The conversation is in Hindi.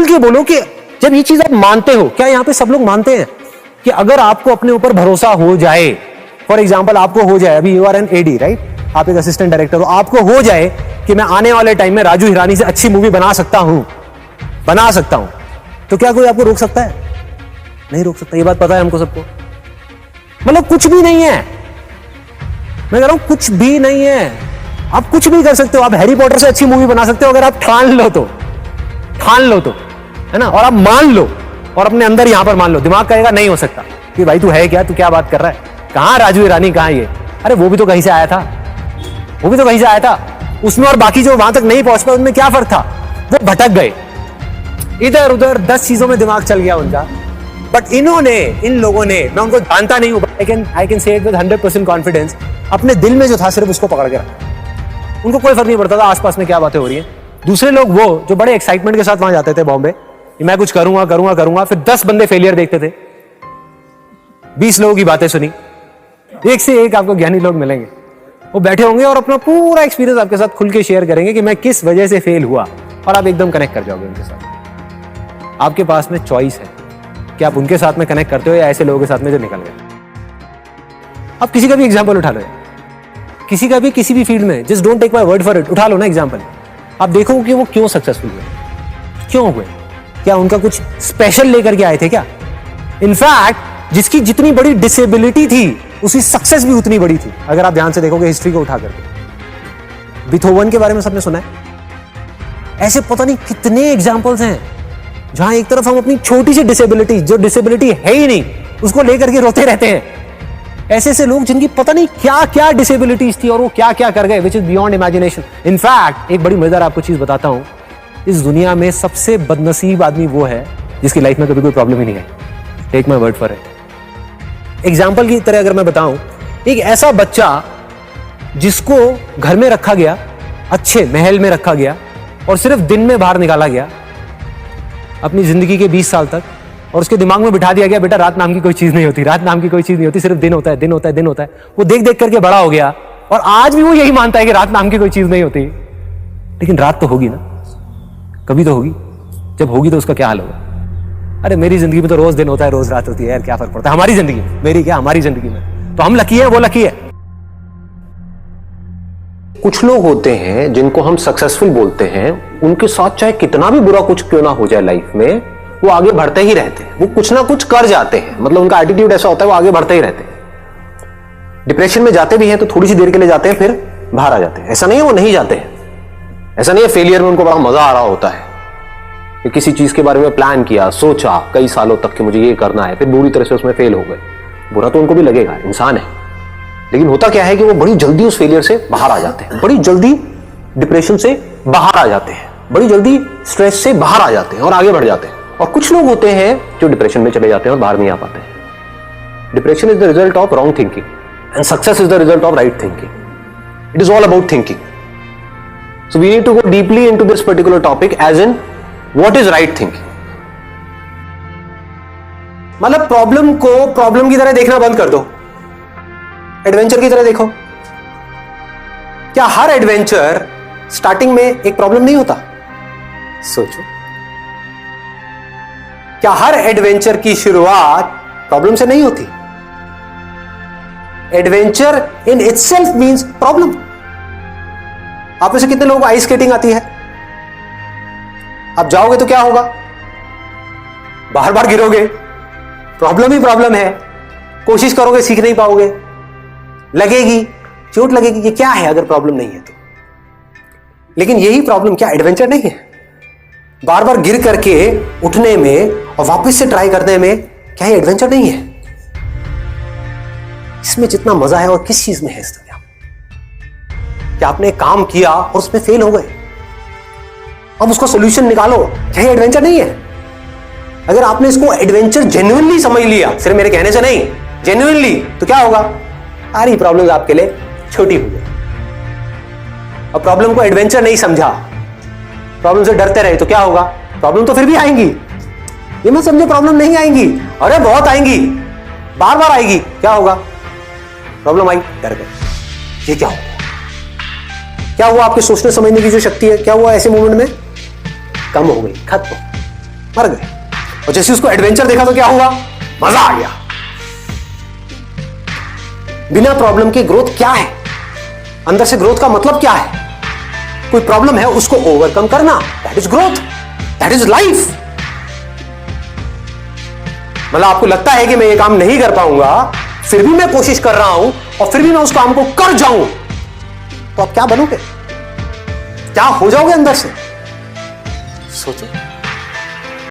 खुल के बोलो कि जब ये चीज आप मानते हो, क्या यहां पे सब लोग मानते हैं कि अगर आपको अपने ऊपर भरोसा हो जाए, फॉर एग्जाम्पल आपको हो जाए, अभी you are an AD right, आप एक असिस्टेंट डायरेक्टर हो, आपको हो जाए कि मैं आने वाले टाइम में राजू हिरानी से अच्छी मूवी बना सकता हूं, तो क्या कोई आपको रोक सकता है? नहीं रोक सकता। ये बात पता है हमको सबको। मतलब कुछ भी नहीं है, मैं कह रहा हूं कुछ भी नहीं है। आप कुछ भी कर सकते हो, आप हैरी पॉटर से अच्छी मूवी बना सकते हो अगर आप ठान लो तो, है ना, और आप मान लो और अपने अंदर यहां पर मान लो। दिमाग कहेगा नहीं हो सकता कि भाई तू है क्या, तू क्या बात कर रहा है, कहां राजू हिरानी, कहां ये, अरे वो भी तो कहीं से आया था, उसमें और बाकी जो वहां तक नहीं पहुंच पाए उनमें क्या फर्क था? वो भटक गए इधर उधर, 10 चीजों में दिमाग चल गया उनका। बट इन लोगों ने, मैं उनको जानता नहीं हूं, I can say it with 100% confidence, अपने दिल में जो था सिर्फ उसको पकड़ के रखा। उनको कोई फर्क नहीं पड़ता था आसपास में क्या बातें हो रही है। दूसरे लोग वो जो बड़े एक्साइटमेंट के साथ वहां जाते थे बॉम्बे, मैं कुछ करूंगा, फिर 10 बंदे फेलियर देखते थे, 20 लोगों की बातें सुनी, एक से एक आपको ज्ञानी लोग मिलेंगे, वो बैठे होंगे और अपना पूरा एक्सपीरियंस आपके साथ खुल के शेयर करेंगे कि मैं किस वजह से फेल हुआ, और आप एकदम कनेक्ट कर जाओगे उनके साथ। आपके पास में चॉइस है कि आप उनके साथ में कनेक्ट करते हो या ऐसे लोगों के साथ में जो निकल गए। आप किसी का भी एग्जाम्पल उठा लो, किसी का भी किसी भी फील्ड में, just don't take my word for it, उठा लो ना एग्जाम्पल। आप देखो कि वो क्यों सक्सेसफुल हुए, क्यों हुए, क्या उनका कुछ स्पेशल लेकर के आए थे क्या? इनफैक्ट जिसकी जितनी बड़ी डिसेबिलिटी थी उसकी सक्सेस भी उतनी बड़ी थी। अगर आप ध्यान से देखोगे हिस्ट्री को उठा करके, बीथोवन के बारे में सबने सुना है, ऐसे पता नहीं कितने एग्जाम्पल्स हैं जहां एक तरफ हम अपनी छोटी सी डिसेबिलिटी, जो डिसेबिलिटी है ही नहीं, उसको लेकर के रोते रहते हैं। ऐसे ऐसे लोग जिनकी पता नहीं क्या क्या डिसेबिलिटीज थी और वो क्या क्या कर गए, which is beyond imagination. In fact एक बड़ी मजेदार आपको चीज बताता हूं, इस दुनिया में सबसे बदनसीब आदमी वो है जिसकी लाइफ में कभी कोई प्रॉब्लम ही नहीं है। Take my word for it. Example की तरह अगर मैं बताऊं, एक ऐसा बच्चा जिसको घर में रखा गया, अच्छे महल में रखा गया, और सिर्फ दिन में बाहर निकाला गया अपनी जिंदगी के 20 साल तक, और उसके दिमाग में बिठा दिया गया बेटा रात नाम की कोई चीज नहीं होती, सिर्फ दिन होता है। वो देख देख करके बड़ा हो गया और आज भी वो यही मानता है कि रात नाम की कोई चीज नहीं होती। लेकिन रात तो होगी ना, कभी तो होगी, जब होगी तो उसका क्या हाल होगा? अरे मेरी जिंदगी में तो रोज दिन होता है, रोज रात होती है यार, क्या फर्क पड़ता है हमारी जिंदगी में, मेरी क्या, हमारी जिंदगी में तो हम लकी है, वो लकी है। कुछ लोग होते हैं जिनको हम सक्सेसफुल बोलते हैं, उनके साथ चाहे कितना भी बुरा कुछ क्यों ना हो जाए लाइफ में, वो आगे बढ़ते ही रहते हैं, वो कुछ ना कुछ कर जाते हैं। मतलब उनका एटीट्यूड ऐसा होता है, वो आगे बढ़ते ही रहते हैं। डिप्रेशन में जाते भी हैं तो थोड़ी सी देर के लिए जाते हैं, फिर बाहर आ जाते हैं। ऐसा नहीं है वो नहीं जाते हैं, ऐसा नहीं है फेलियर में उनको बड़ा मजा आ रहा होता है कि किसी चीज के बारे में प्लान किया, सोचा कई सालों तक कि मुझे ये करना है, फिर बुरी तरह से उसमें फेल हो गए। बुरा तो उनको भी लगेगा, इंसान है। लेकिन होता क्या है कि वो बड़ी जल्दी उस फेलियर से बाहर आ जाते हैं, बड़ी जल्दी डिप्रेशन से बाहर आ जाते हैं, बड़ी जल्दी स्ट्रेस से बाहर आ जाते हैं और आगे बढ़ जाते हैं। और कुछ लोग होते हैं जो डिप्रेशन में चले जाते हैं और बाहर नहीं आ पाते हैं। Depression is the result of wrong thinking and success is the result of right thinking. It is all about thinking. So we need to go deeply into this particular topic, as in what is right thinking. मतलब प्रॉब्लम को प्रॉब्लम की तरह देखना बंद कर दो, एडवेंचर की तरह देखो। क्या हर एडवेंचर स्टार्टिंग में एक प्रॉब्लम नहीं होता? सोचो, क्या हर एडवेंचर की शुरुआत प्रॉब्लम से नहीं होती? Adventure in itself means problem. आप में से कितने लोगों को आइस स्केटिंग आती है? आप जाओगे तो क्या होगा? बार बार गिरोगे, प्रॉब्लम ही प्रॉब्लम है। कोशिश करोगे, सीख नहीं पाओगे, लगेगी, चोट लगेगी। ये क्या है अगर प्रॉब्लम नहीं है तो? लेकिन यही प्रॉब्लम क्या एडवेंचर नहीं है? बार बार गिर करके उठने में और वापस से ट्राई करने में क्या ये एडवेंचर नहीं है? इसमें जितना मजा है और किस चीज में है इस दुनिया में? कि आपने काम किया और उसमें फेल हो गए, अब उसका सॉल्यूशन निकालो, क्या ये एडवेंचर नहीं है? अगर आपने इसको एडवेंचर जेन्युइनली समझ लिया, सिर्फ मेरे कहने से नहीं, जेन्युइनली, तो क्या होगा? सारी प्रॉब्लम्स आपके लिए छोटी हो गई। और प्रॉब्लम को एडवेंचर नहीं समझा, प्रॉब्लम से डरते रहे तो क्या होगा? प्रॉब्लम तो फिर भी आएंगी। ये मत समझो प्रॉब्लम नहीं आएंगी, अरे बहुत आएंगी, बार बार आएगी। क्या होगा? प्रॉब्लम आई, डर गए। ये क्या होगा? क्या हुआ? आपके सोचने समझने की जो शक्ति है, क्या हुआ ऐसे मोमेंट में? कम हो गई, खत्म। मर गए। और जैसे उसको एडवेंचर देखा तो क्या हुआ, मजा आ गया। बिना प्रॉब्लम के ग्रोथ क्या है, अंदर से ग्रोथ का मतलब क्या है? कोई प्रॉब्लम है उसको ओवरकम करना, that is growth, that is life. मतलब आपको लगता है कि मैं ये काम नहीं कर पाऊंगा, फिर भी मैं कोशिश कर रहा हूं और फिर भी मैं उस काम को कर जाऊं, तो आप क्या बनोगे, क्या हो जाओगे अंदर से? सोचो।